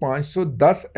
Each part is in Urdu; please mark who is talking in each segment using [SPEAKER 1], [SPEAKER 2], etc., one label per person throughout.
[SPEAKER 1] 510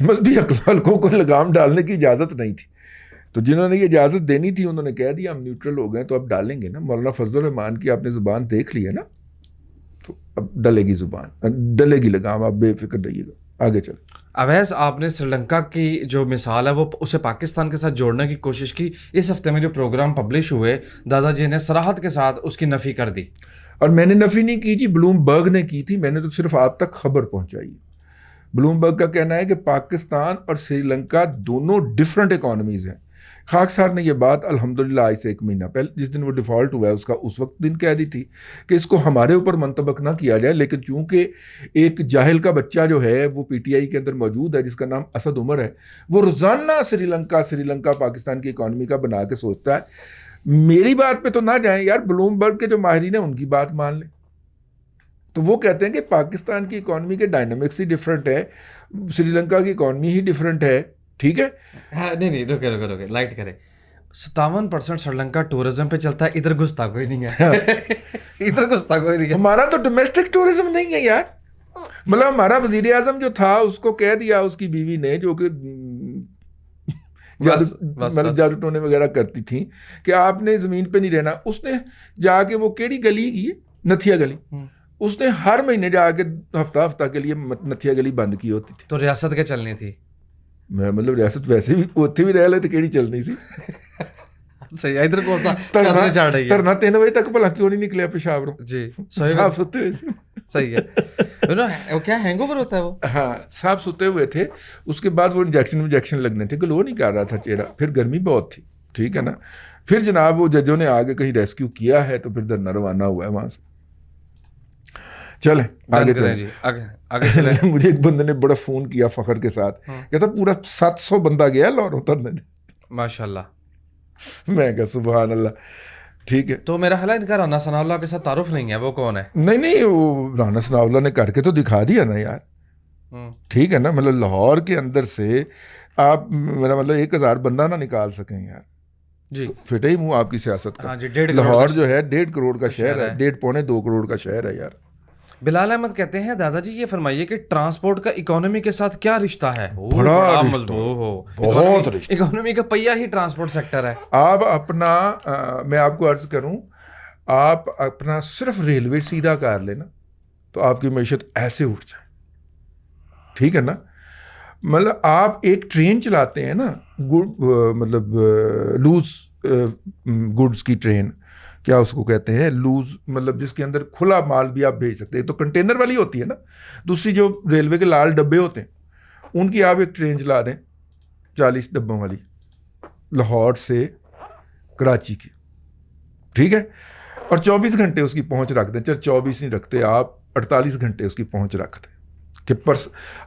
[SPEAKER 1] مذہبی حلقوں کو لگام ڈالنے کی اجازت نہیں تھی. تو جنہوں نے یہ اجازت دینی تھی انہوں نے کہہ دیا ہم نیوٹرل ہو گئے تو اب ڈالیں گے نا. مولانا فضل الرحمان کی آپ نے زبان دیکھ لی ہے نا, تو اب ڈلے گی زبان, ڈلے گی لگام, آپ بے فکر رہیے گا. آگے چلیں.
[SPEAKER 2] اویس, آپ نے سری لنکا کی جو مثال ہے وہ اسے پاکستان کے ساتھ جوڑنے کی کوشش کی. اس ہفتے میں جو پروگرام پبلش ہوئے دادا جی نے صراحت کے ساتھ اس کی نفی کر دی.
[SPEAKER 1] اور میں نے نفی نہیں کی جی, بلوم برگ نے کی تھی, میں نے تو صرف آپ تک خبر پہنچائی. بلوم برگ کا کہنا ہے کہ پاکستان اور سری لنکا دونوں ڈفرنٹ اکانومیز ہیں. خاک سار نے یہ بات الحمدللہ آج سے 1 مہینہ پہلے جس دن وہ ڈیفالٹ ہوا ہے اس کا اس وقت دن کہہ دی تھی کہ اس کو ہمارے اوپر منطبق نہ کیا جائے, لیکن چونکہ ایک جاہل کا بچہ جو ہے وہ پی ٹی آئی کے اندر موجود ہے جس کا نام اسد عمر ہے, وہ روزانہ سری لنکا پاکستان کی اکانومی کا بنا کے سوچتا ہے. میری بات پہ تو نہ جائیں یار, بلوم برگ کے جو ماہرین ہیں ان کی بات مان لیں. تو وہ کہتے ہیں کہ پاکستان کی اکانومی کے ڈائنامکس ہی ڈفرینٹ ہے, سری لنکا کی اکانومی ہی ڈفرینٹ ہے. ٹھیک ہے,
[SPEAKER 2] نہیں رکے لائٹ کرے. 57% سری لنکا ٹورزم پہ چلتا ہے, ادھر گھستا کوئی نہیں ہے. ادھر گھستا کوئی نہیں ہے.
[SPEAKER 1] ہمارا تو ڈومیسٹک ٹورزم نہیں ہے یار. مطلب ہمارا وزیر اعظم جو تھا اس کو کہہ دیا اس کی بیوی نے, جو کہ جادو ٹونے وغیرہ کرتی تھیں, کہ آپ نے زمین پہ نہیں رہنا. اس نے جا کے وہ کیڑی گلی کی نتھیا گلی, اس نے ہر مہینے جا کے ہفتہ کے لیے نتھیا گلی بند کی ہوتی تھی.
[SPEAKER 2] تو ریاست کے چلنی تھی.
[SPEAKER 1] مطلب ریاست ویسے بھی اتنے بھی رہ لے تو کیڑی چلنی سی.
[SPEAKER 2] صحیح ہے, ادھر کو
[SPEAKER 1] ترنا 3 بجے تک بھلا کیوں نہیں نکلے پشاور
[SPEAKER 2] جی
[SPEAKER 1] صاف ستے ہوئے.
[SPEAKER 2] صحیح ہے, کیا ہینگ اوور ہوتا ہے وہ.
[SPEAKER 1] ہاں صاف ستے ہوئے تھے. اس کے بعد وہ انجیکشن لگنے تھے, گلو نہیں کر رہا تھا چہرہ, پھر گرمی بہت تھی. ٹھیک ہے نا, پھر جناب وہ ججوں نے آگے کہیں ریسکیو کیا ہے تو پھر دھرنا روانہ ہوا ہے وہاں سے. چلیں آگے چلیں. مجھے ایک بندے نے بڑا فون کیا فخر کے ساتھ, کہتا پورا 700 بندہ گیا لاہور اترنے.
[SPEAKER 2] ماشاء اللہ.
[SPEAKER 1] میں کہا سبحان اللہ. ٹھیک ہے,
[SPEAKER 2] تو میرا خیال ہے ان کا رانا ثناء اللہ کے ساتھ تعارف نہیں ہے, وہ کون ہے؟
[SPEAKER 1] نہیں وہ رانا ثناء اللہ نے کر کے تو دکھا دیا نا یار. ٹھیک ہے نا, مطلب لاہور کے اندر سے آپ میرا مطلب 1000 بندہ نہ نکال سکیں یار.
[SPEAKER 2] جی
[SPEAKER 1] پھٹے ہی منہ آپ کی سیاست کا.
[SPEAKER 2] جی,
[SPEAKER 1] لاہور جو ہے 1.5 کروڑ کا شہر ہے, 1.5-2 کروڑ کا شہر ہے یار.
[SPEAKER 2] بلال احمد کہتے ہیں دادا جی یہ فرمائیے کہ ٹرانسپورٹ کا اکانومی کے ساتھ کیا رشتہ ہے؟
[SPEAKER 1] بڑا
[SPEAKER 2] مضبوط ہو,
[SPEAKER 1] بہت رشتہ.
[SPEAKER 2] اکانومی کا پہیا ہی ٹرانسپورٹ سیکٹر ہے.
[SPEAKER 1] آپ اپنا میں آپ کو عرض کروں, آپ اپنا صرف ریلوے سیدھا کر لینا تو آپ کی معیشت ایسے اٹھ جائے. ٹھیک ہے نا, مطلب آپ ایک ٹرین چلاتے ہیں نا, مطلب لوز گڈس کی ٹرین, کیا اس کو کہتے ہیں, لوز, مطلب جس کے اندر کھلا مال بھی آپ بھیج سکتے ہیں. تو کنٹینر والی ہوتی ہے نا, دوسری جو ریلوے کے لال ڈبے ہوتے ہیں ان کی آپ ایک ٹرین چلا دیں 40 ڈبوں والی لاہور سے کراچی کی. ٹھیک ہے, اور 24 گھنٹے اس کی پہنچ رکھ دیں, چل 24 نہیں رکھتے آپ, 48 گھنٹے اس کی پہنچ رکھ دیں کہ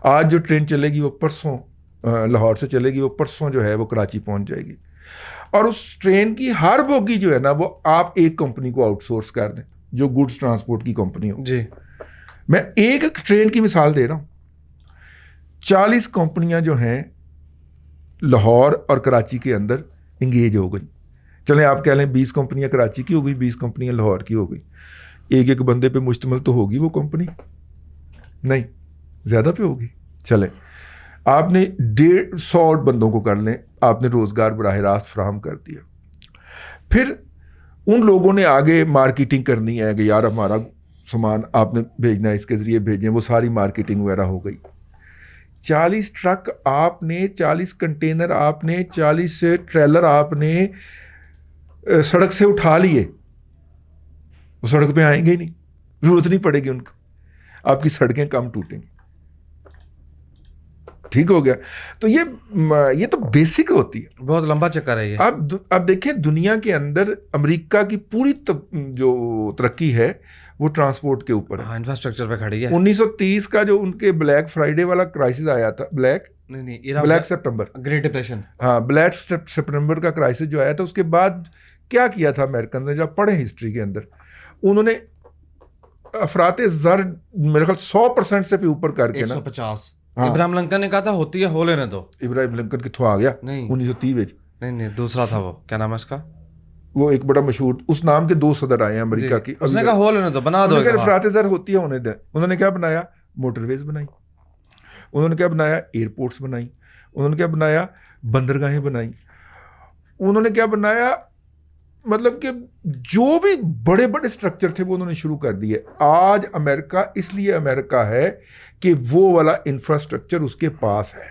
[SPEAKER 1] آج جو ٹرین چلے گی وہ پرسوں لاہور سے چلے گی, وہ پرسوں جو ہے وہ کراچی پہنچ جائے گی. اور اس ٹرین کی ہر بوگی جو ہے نا وہ آپ ایک کمپنی کو آؤٹ سورس کر دیں جو گڈس ٹرانسپورٹ کی کمپنی ہو.
[SPEAKER 2] جی
[SPEAKER 1] میں ایک ٹرین کی مثال دے رہا ہوں. 40 کمپنیاں جو ہیں لاہور اور کراچی کے اندر انگیج ہو گئی. چلیں آپ کہہ لیں 20 کمپنیاں کراچی کی ہو گئی, 20 کمپنیاں لاہور کی ہو گئی. ایک بندے پہ مشتمل تو ہوگی وہ کمپنی نہیں, زیادہ پہ ہوگی. چلیں آپ نے 150 بندوں کو کر لیں, آپ نے روزگار براہ راست فراہم کر دیا. پھر ان لوگوں نے آگے مارکیٹنگ کرنی ہے کہ یار ہمارا سامان آپ نے بھیجنا ہے, اس کے ذریعے بھیجیں, وہ ساری مارکیٹنگ وغیرہ ہو گئی. 40 ٹرک آپ نے, 40 کنٹینر آپ نے, 40 ٹریلر آپ نے سڑک سے اٹھا لیے, وہ سڑک پہ آئیں گے ہی نہیں, ضرورت نہیں پڑے گی ان کو, آپ کی سڑکیں کم ٹوٹیں گی. ٹھیک ہو گیا. تو یہ تو بیسک ہوتی ہے,
[SPEAKER 2] بہت لمبا چکر ہے یہ.
[SPEAKER 1] اب دیکھیں دنیا کے اندر امریکہ کی پوری جو ترقی ہے وہ ٹرانسپورٹ کے اوپر ہے,
[SPEAKER 2] انفراسٹرکچر پہ کھڑی ہے.
[SPEAKER 1] 1930 کا جو ان کے بلیک فرائیڈے والا کرائسس آیا تھا, بلیک سپٹمبر,
[SPEAKER 2] گریٹ ڈپریشن,
[SPEAKER 1] ہاں بلیک سپٹمبر کا کرائسس جو آیا تھا, اس کے بعد کیا کیا تھا امریکن نے, جب پڑھیں ہسٹری کے اندر, انہوں نے افراط زر میرے خیال 100% سے بھی اوپر کر کے
[SPEAKER 2] 150. ابراہیم لنکن نے کہا تھا ہوتی ہے ہو لینے دو.
[SPEAKER 1] ابراہیم لنکن کتوں آ گیا؟
[SPEAKER 2] نہیں
[SPEAKER 1] 1930.
[SPEAKER 2] نہیں دوسرا تھا وہ, کیا نام ہے اس کا,
[SPEAKER 1] وہ ایک بڑا مشہور, اس نام کے 2 صدر آئے ہیں امریکہ کی.
[SPEAKER 2] اس نے کہا ہو لینے دو, بنا دو.
[SPEAKER 1] افراط زر ہوتی ہے ہونے دیں, انہوں نے کیا بنایا, موٹر ویز بنائی. انہوں نے کیا بنایا؟ ایئرپورٹس بنائی. انہوں نے کیا بنایا؟ بندرگاہیں بنائی. انہوں نے کیا بنایا؟ مطلب کہ جو بھی بڑے بڑے اسٹرکچر تھے وہ انہوں نے شروع کر دیے. آج امریکہ اس لیے امریکہ ہے کہ وہ والا انفراسٹرکچر اس کے پاس ہے.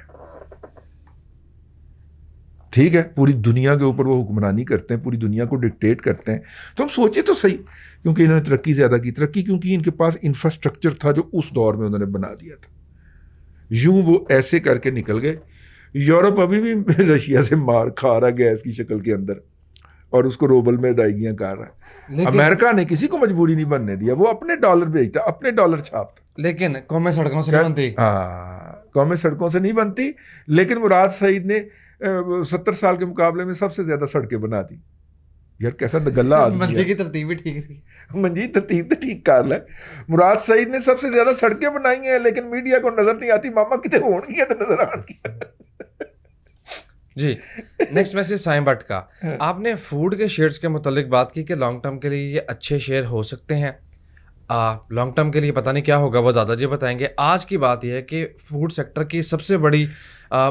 [SPEAKER 1] ٹھیک ہے, پوری دنیا کے اوپر وہ حکمرانی کرتے ہیں, پوری دنیا کو ڈکٹیٹ کرتے ہیں. تو ہم سوچیں تو صحیح, کیونکہ انہوں نے ترقی زیادہ کی. ترقی کیونکہ ان کے پاس انفراسٹرکچر تھا جو اس دور میں انہوں نے بنا دیا تھا. یوں وہ ایسے کر کے نکل گئے. یورپ ابھی بھی رشیا سے مار کھا رہا گیس کی شکل کے اندر, اور اس کو روبل میں ادائیگیاں کر رہا ہے. امریکہ نے کسی کو مجبوری نہیں بننے دیا, وہ اپنے ڈالر بھیجتا, اپنے ڈالر چھاپتا.
[SPEAKER 2] لیکن قومیں سڑکوں سے نہیں بنتی.
[SPEAKER 1] ہاں, قومیں سڑکوں سے نہیں بنتی, لیکن مراد سعید نے 70 سال کے مقابلے میں سب سے زیادہ سڑکیں بنا دی. یار کیسا گلہ آدمی ہے.
[SPEAKER 2] منجی کی ترتیب بھی ٹھیک رہی.
[SPEAKER 1] منجی ترتیب تو ٹھیک کر لے. مراد سعید نے سب سے زیادہ سڑکیں بنائی ہیں, لیکن میڈیا کو نظر نہیں آتی. ماما کتنے ہون گیا تو نظر آن گیا.
[SPEAKER 2] جی, نیکسٹ میسج سائیں بٹ کا. آپ نے فوڈ کے شیئرز کے متعلق بات کی کہ لانگ ٹرم کے لیے یہ اچھے شیئر ہو سکتے ہیں. لانگ ٹرم کے لیے پتہ نہیں کیا ہوگا, وہ دادا جی بتائیں گے. آج کی بات یہ ہے کہ فوڈ سیکٹر کی سب سے بڑی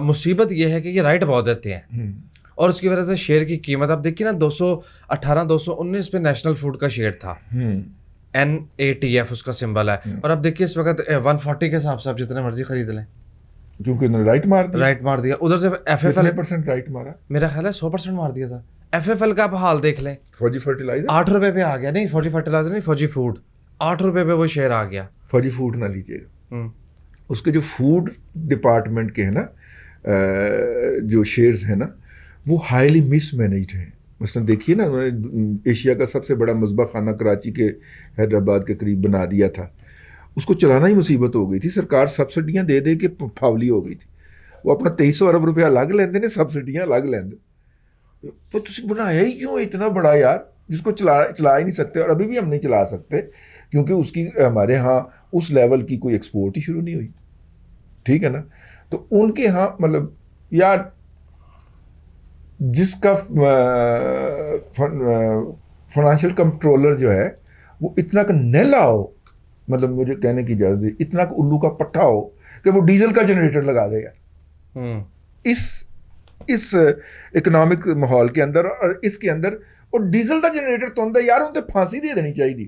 [SPEAKER 2] مصیبت یہ ہے کہ یہ رائٹ بہت دیتے ہیں, اور اس کی وجہ سے شیئر کی قیمت آپ دیکھیے نا, 219 پہ نیشنل فوڈ کا شیئر تھا, NATF اس کا سمبل ہے, اور اب دیکھیے اس وقت 140 کے حساب سے آپ جتنے مرضی خرید لیں,
[SPEAKER 1] کیونکہ انہوں نے رائٹ مار دیا.
[SPEAKER 2] ادھر سے
[SPEAKER 1] FFL رائٹ مارا,
[SPEAKER 2] میرا خیال ہے 100% مار دیا تھا. FFL کا آپ حال دیکھ لیں,
[SPEAKER 1] فوجی فرٹیلائزر
[SPEAKER 2] 8 روپے پہ آ گیا. نہیں, فوجی فرٹیلائزر نہیں, فوجی فوڈ 8 روپے پہ وہ شیئر آ گیا.
[SPEAKER 1] فوجی فوڈ نہ لیجیے گا, اس کے جو فوڈ ڈپارٹمنٹ کے ہیں نا جو شیئرز ہیں نا, وہ ہائیلی مس مینیجڈ ہیں. مثلا دیکھیے نا, انہوں نے ایشیا کا سب سے بڑا مذبح خانہ کراچی کے حیدرآباد کے قریب بنا دیا تھا. اس کو چلانا ہی مصیبت ہو گئی تھی. سرکار سبسڈیاں دے دے کے پھاولی ہو گئی تھی. وہ اپنا 2300 ارب روپیہ الگ لیندے نے, سبسڈیاں الگ لیندے. تو تسی بنایا ہی کیوں اتنا بڑا یار, جس کو چلا ہی نہیں سکتے, اور ابھی بھی ہم نہیں چلا سکتے کیونکہ اس کی ہمارے ہاں اس لیول کی کوئی ایکسپورٹ ہی شروع نہیں ہوئی. ٹھیک ہے نا. تو ان کے ہاں مطلب یار جس کا فائنینشیل کنٹرولر جو ہے وہ اتنا کا نیلا ہو, مطلب مجھے کہنے کی اجازت ہے, اتنا کا الو کا پٹھا ہو کہ وہ ڈیزل کا جنریٹر لگا دے یار اس اکنامک ماحول کے اندر, اور اس کے اندر اور ڈیزل کا جنریٹر تو اندر یار, ان تے پھانسی دے دینی چاہیے تھی.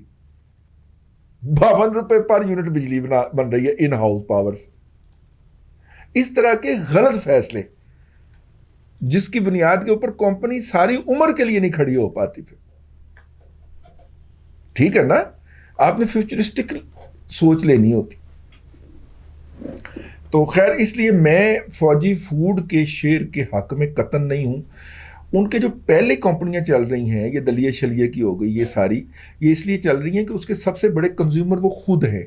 [SPEAKER 1] 52 روپے پر یونٹ بجلی بن رہی ہے ان ہاؤس پاور سے. اس طرح کے غلط فیصلے جس کی بنیاد کے اوپر کمپنی ساری عمر کے لیے نہیں کھڑی ہو پاتی پھر. ٹھیک ہے نا, آپ نے فیوچرسٹک سوچ لینی ہوتی. تو خیر, اس لیے میں فوجی فوڈ کے شیئر کے حق میں قطعاً نہیں ہوں. ان کے جو پہلے کمپنیاں چل رہی ہیں, یہ دلیہ شلیہ کی ہو گئی, یہ ساری یہ اس لیے چل رہی ہیں کہ اس کے سب سے بڑے کنزیومر وہ خود ہے.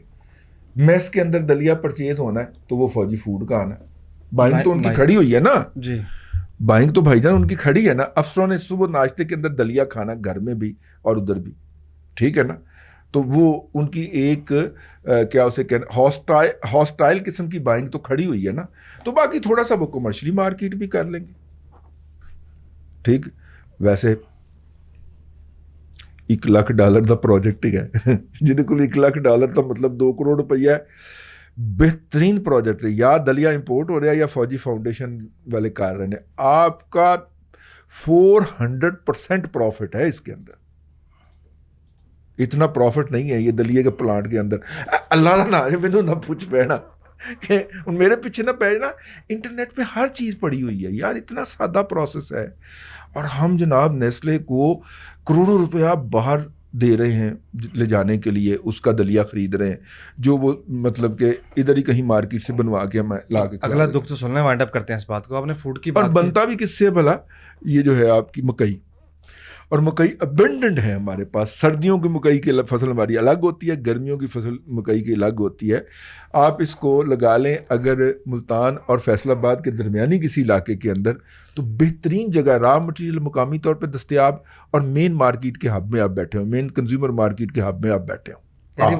[SPEAKER 1] میس کے اندر دلیہ پرچیز ہونا ہے تو وہ فوجی فوڈ کا آنا ہے. بائنگ تو ان کی کھڑی ہوئی ہے نا. جی, بائنگ تو بھائی جان ان کی کھڑی ہے نا. افسروں نے صبح ناشتے کے اندر دلیہ کھانا, گھر میں بھی اور ادھر بھی. ٹھیک ہے نا. تو وہ ان کی ایک کیا اسے کہنا ہاسٹائل قسم کی بائنگ تو کھڑی ہوئی ہے نا. تو باقی تھوڑا سا وہ کمرشلی مارکیٹ بھی کر لیں گے. ٹھیک, ویسے $1,00,000 دا پروجیکٹ ہی ہے, جہد کو $1,00,000 تو مطلب 2 کروڑ روپیہ ہے. بہترین پروجیکٹ ہے. یا دلیا امپورٹ ہو رہا ہے یا فوجی فاؤنڈیشن والے کر رہے ہیں. آپ کا 400% پروفٹ ہے اس کے اندر. اتنا پروفٹ نہیں ہے یہ دلیے کے پلانٹ کے اندر. اللہ نہ مینوں نہ پوچھ پینا کہ میرے پیچھے نہ پینا. انٹرنیٹ پہ ہر چیز پڑی ہوئی ہے یار. اتنا سادہ پروسیس ہے, اور ہم جناب نیسلے کو کروڑوں روپیہ باہر دے رہے ہیں لے جانے کے لیے, اس کا دلیہ خرید رہے ہیں جو وہ مطلب کہ ادھر ہی کہیں مارکیٹ سے بنوا کے ہم لا کے.
[SPEAKER 2] اگلا دکھ تو سننے وائنڈ اپ کرتے ہیں اس بات کو. آپ نے فوڈ کی
[SPEAKER 1] بات, اور بنتا بھی کس سے بھلا, یہ جو ہے آپ کی مکئی. اور مکئی ابنڈنٹ ہے ہمارے پاس. سردیوں کی مکئی کی فصل ہماری الگ ہوتی ہے, گرمیوں کی فصل مکئی کی الگ ہوتی ہے. آپ اس کو لگا لیں اگر ملتان اور فیصل آباد کے درمیانی کسی علاقے کے اندر, تو بہترین جگہ, را مٹیریل مقامی طور پہ دستیاب, اور مین مارکیٹ کے ہب میں آپ بیٹھے ہوں, مین کنزیومر مارکیٹ کے ہب میں آپ بیٹھے ہوں.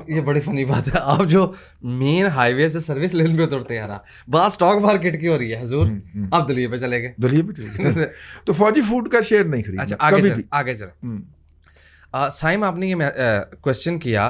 [SPEAKER 2] یہ بڑی فنی بات ہے, آپ جو مین ہائی وے سے سروس لین پہ اترتے ہیں, بات اسٹاک مارکیٹ کی ہو رہی ہے حضور, آپ دلیہ پہ چلے گئے.
[SPEAKER 1] دلیہ پہ چلے گئے تو فوجی فوڈ کا شیئر نہیں خریدنا.
[SPEAKER 2] آگے چلیں. سائم, آپ نے یہ کوشچن کیا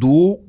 [SPEAKER 1] 2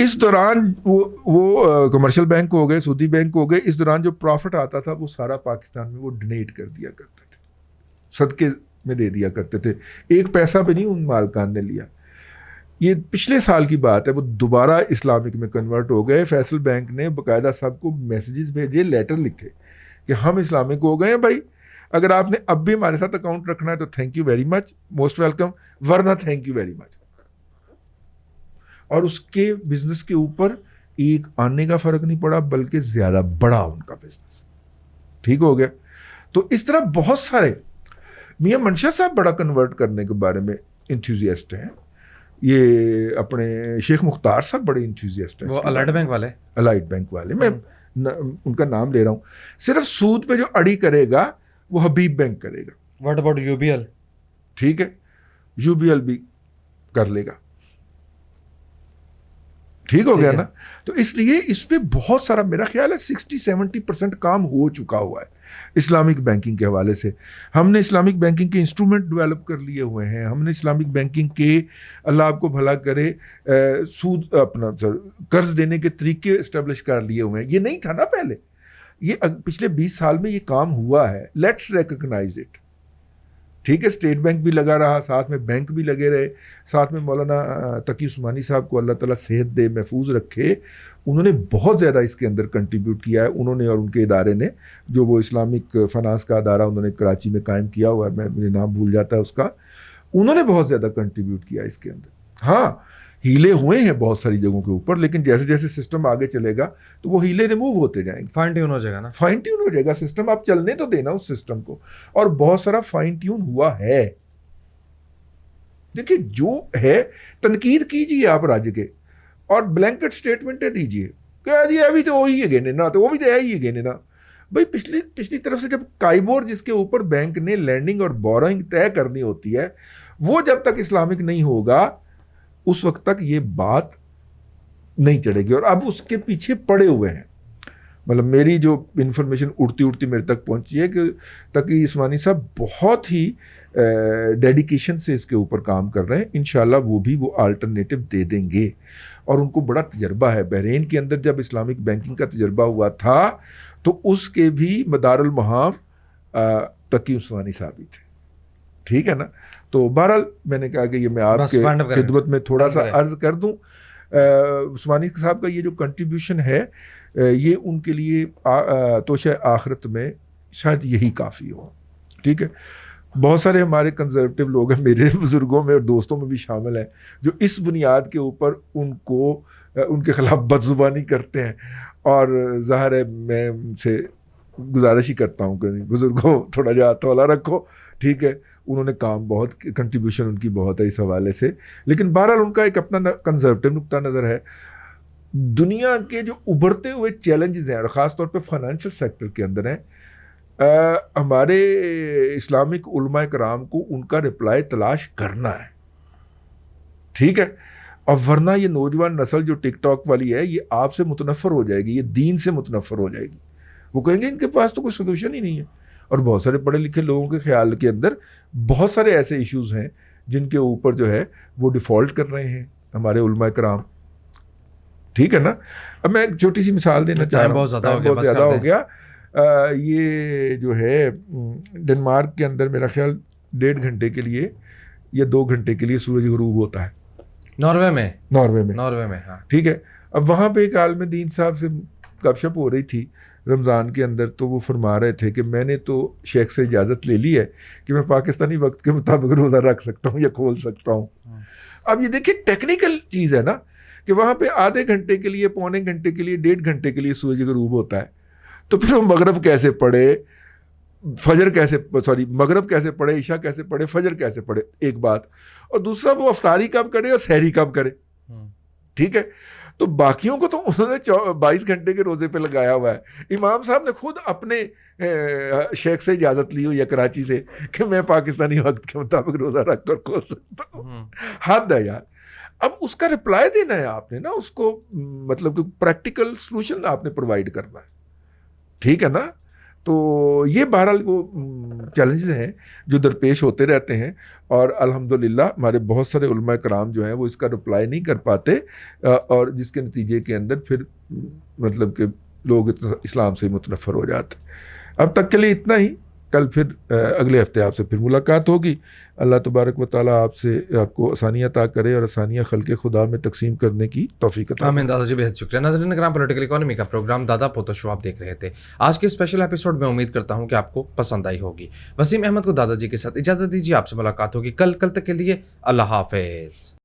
[SPEAKER 1] اس دوران وہ کمرشل بینک ہو گئے, سودی بینک ہو گئے, اس دوران جو پروفٹ آتا تھا وہ سارا پاکستان میں وہ ڈونیٹ کر دیا کرتے تھے, صدقے میں دے دیا کرتے تھے, ایک پیسہ بھی نہیں ان مالکان نے لیا. یہ پچھلے سال کی بات ہے, وہ دوبارہ اسلامک میں کنورٹ ہو گئے. فیصل بینک نے باقاعدہ سب کو میسیجز بھیجے, لیٹر لکھے کہ ہم اسلامک ہو گئے ہیں بھائی, اگر آپ نے اب بھی ہمارے ساتھ اکاؤنٹ رکھنا ہے تو thank you very much, most welcome, ورنہ تھینک یو ویری مچ. اور اس کے بزنس کے اوپر ایک آنے کا فرق نہیں پڑا, بلکہ زیادہ بڑا ان کا بزنس ٹھیک ہو گیا. تو اس طرح بہت سارے, میاں منشا صاحب بڑا کنورٹ کرنے کے بارے میں انتھوزیسٹ ہیں, یہ اپنے شیخ مختار صاحب بڑے انتھوزیسٹ ہیں,
[SPEAKER 2] وہ الائٹ بینک والے,
[SPEAKER 1] الائٹ بینک والے, میں ان کا نام لے رہا ہوں. صرف سود پہ جو اڑی کرے گا وہ حبیب بینک کرے گا.
[SPEAKER 2] What about U B L?
[SPEAKER 1] ٹھیک ہے, یو بی ایل بھی کر لے گا, ٹھیک ہو گیا نا. تو اس لیے اس پہ بہت سارا, میرا خیال ہے 60-70% کام ہو چکا ہوا ہے اسلامک بینکنگ کے حوالے سے. ہم نے اسلامک بینکنگ کے انسٹرومنٹ ڈیولپ کر لیے ہوئے ہیں, ہم نے اسلامک بینکنگ کے, اللہ آپ کو بھلا کرے, سود اپنا قرض دینے کے طریقے اسٹیبلش کر لیے ہوئے ہیں. یہ نہیں تھا نا پہلے, یہ پچھلے 20 سال میں یہ کام ہوا ہے. Let's recognize it. ٹھیک ہے, اسٹیٹ بینک بھی لگا رہا, ساتھ میں بینک بھی لگے رہے, ساتھ میں مولانا تقی عثمانی صاحب کو اللہ تعالیٰ صحت دے, محفوظ رکھے, انہوں نے بہت زیادہ اس کے اندر کنٹریبیوٹ کیا ہے. انہوں نے اور ان کے ادارے نے, جو وہ اسلامک فنانس کا ادارہ انہوں نے کراچی میں قائم کیا ہوا ہے, مجھے نام بھول جاتا ہے اس کا, انہوں نے بہت زیادہ کنٹریبیوٹ کیا اس کے اندر. ہاں ہیلے ہوئے ہیں بہت ساری جگہوں کے اوپر, لیکن جیسے جیسے سسٹم آگے چلے گا تو وہ ہیلے ریموو ہوتے جائیں گے,
[SPEAKER 2] فائن ٹیون ہو جائے گا نا,
[SPEAKER 1] فائن ٹیون ہو جائے گا سسٹم. آپ چلنے تو دینا اس سسٹم کو, اور بہت سارا فائن ٹیون ہوا ہے. دیکھیے جو ہے, تنقید کیجیے آپ راج کے, اور بلینکٹ سٹیٹمنٹیں دیجیے کہ جی ابھی تو وہی ہے گینے نا, تو وہ بھی تو ہے ہی ہے گینے نا. بھائی پچھلی طرف سے جب کائبور جس کے اوپر بینک نے لینڈنگ اور بورنگ طے کرنی ہوتی ہے, وہ جب تک اسلامک نہیں ہوگا اس وقت تک یہ بات نہیں چڑھے گی. اور اب اس کے پیچھے پڑے ہوئے ہیں, مطلب میری جو انفارمیشن اڑتی میرے تک پہنچی ہے کہ تقی عثمانی صاحب بہت ہی ڈیڈیکیشن سے اس کے اوپر کام کر رہے ہیں. انشاءاللہ وہ بھی وہ آلٹرنیٹو دے دیں گے, اور ان کو بڑا تجربہ ہے. بحرین کے اندر جب اسلامک بینکنگ کا تجربہ ہوا تھا تو اس کے بھی مدار المہام تقی عثمانی صاحب ہی تھے, ٹھیک ہے نا. تو بہرحال میں نے کہا کہ یہ میں آپ کے خدمت میں تھوڑا سا عرض کر دوں. عثمانی صاحب کا یہ جو کنٹریبیوشن ہے یہ ان کے لیے توشہ آخرت میں شاید یہی کافی ہو, ٹھیک ہے. بہت سارے ہمارے کنزرویٹو لوگ ہیں, میرے بزرگوں میں اور دوستوں میں بھی شامل ہیں, جو اس بنیاد کے اوپر ان کے خلاف بدزبانی کرتے ہیں. اور ظاہر ہے میں ان سے گزارش ہی کرتا ہوں کہ بزرگوں تھوڑا جا تولا رکھو, ٹھیک ہے. انہوں نے کام بہت, کنٹریبیوشن ان کی بہت ہے اس حوالے سے, لیکن بہرحال ان کا ایک اپنا کنزرویٹو نقطہ نظر ہے. دنیا کے جو ابھرتے ہوئے چیلنجز ہیں, اور خاص طور پہ فائنینشیل سیکٹر کے اندر ہیں, ہمارے اسلامک علماء کرام کو ان کا رپلائی تلاش کرنا ہے, ٹھیک ہے. اور ورنہ یہ نوجوان نسل جو ٹک ٹاک والی ہے یہ آپ سے متنفر ہو جائے گی, یہ دین سے متنفر ہو جائے گی. وہ کہیں گے ان کے پاس تو کوئی سولوشن ہی نہیں ہے. اور بہت سارے پڑھے لکھے لوگوں کے خیال کے اندر بہت سارے ایسے ایشوز ہیں جن کے اوپر جو ہے وہ ڈیفالٹ کر رہے ہیں ہمارے علماء کرام, ٹھیک ہے نا. اب میں ایک چھوٹی سی مثال دینا چاہ رہا ہوں, بہت زیادہ ہو گیا. یہ جو ہے ڈنمارک کے اندر میرا خیال 1.5 گھنٹے کے لیے یا 2 گھنٹے کے لیے سورج غروب ہوتا ہے, ناروے میں,
[SPEAKER 2] ہاں,
[SPEAKER 1] ٹھیک ہے. اب وہاں پہ ایک عالم دین صاحب سے گپ شپ ہو رہی تھی رمضان کے اندر, تو وہ فرما رہے تھے کہ میں نے تو شیخ سے اجازت لے لی ہے کہ میں پاکستانی وقت کے مطابق روزہ رکھ سکتا ہوں یا کھول سکتا ہوں. اب یہ دیکھیں ٹیکنیکل چیز ہے نا, کہ وہاں پہ آدھے گھنٹے کے لیے, پونے گھنٹے کے لیے, 1.5 گھنٹے کے لیے سورج غروب ہوتا ہے. تو پھر وہ مغرب کیسے پڑھے, مغرب کیسے پڑھے, عشاء کیسے پڑھے, فجر کیسے پڑھے, ایک بات. اور دوسرا وہ افطاری کب کرے اور سحری کب کرے, ٹھیک ہے. تو باقیوں کو تو انہوں نے 22 گھنٹے کے روزے پہ لگایا ہوا ہے. امام صاحب نے خود اپنے شیخ سے اجازت لی ہوئی یا کراچی سے کہ میں پاکستانی وقت کے مطابق روزہ رکھ کر کھول سکتا ہوں. حد ہے یار. اب اس کا رپلائی دینا ہے آپ نے نا, اس کو مطلب کہ پریکٹیکل سلوشن آپ نے پرووائڈ کرنا ہے, ٹھیک ہے نا. تو یہ بہرحال وہ چیلنجز ہیں جو درپیش ہوتے رہتے ہیں، اور الحمدللہ ہمارے بہت سارے علماء کرام جو ہیں وہ اس کا رپلائی نہیں کر پاتے، اور جس کے نتیجے کے اندر پھر مطلب کہ لوگ اسلام سے متنفر ہو جاتے ہیں۔ اب تک کے لیے اتنا ہی، کل پھر اگلے ہفتے آپ سے پھر ملاقات ہوگی۔ اللہ تبارک و تعالیٰ آپ کو آسانیاں عطا کرے اور آسانیاں خلق خدا میں تقسیم کرنے کی توفیق عطا کرے۔
[SPEAKER 2] آمین دادا جی، بہت شکریہ۔ ناظرین کرام، پولیٹیکل اکانومی کا پروگرام دادا پوتا شو آپ دیکھ رہے تھے۔ آج کے اسپیشل ایپیسوڈ میں امید کرتا ہوں کہ آپ کو پسند آئی ہوگی۔ وسیم احمد کو دادا جی کے ساتھ اجازت دیجیے، آپ سے ملاقات ہوگی کل تک کے لیے اللہ حافظ۔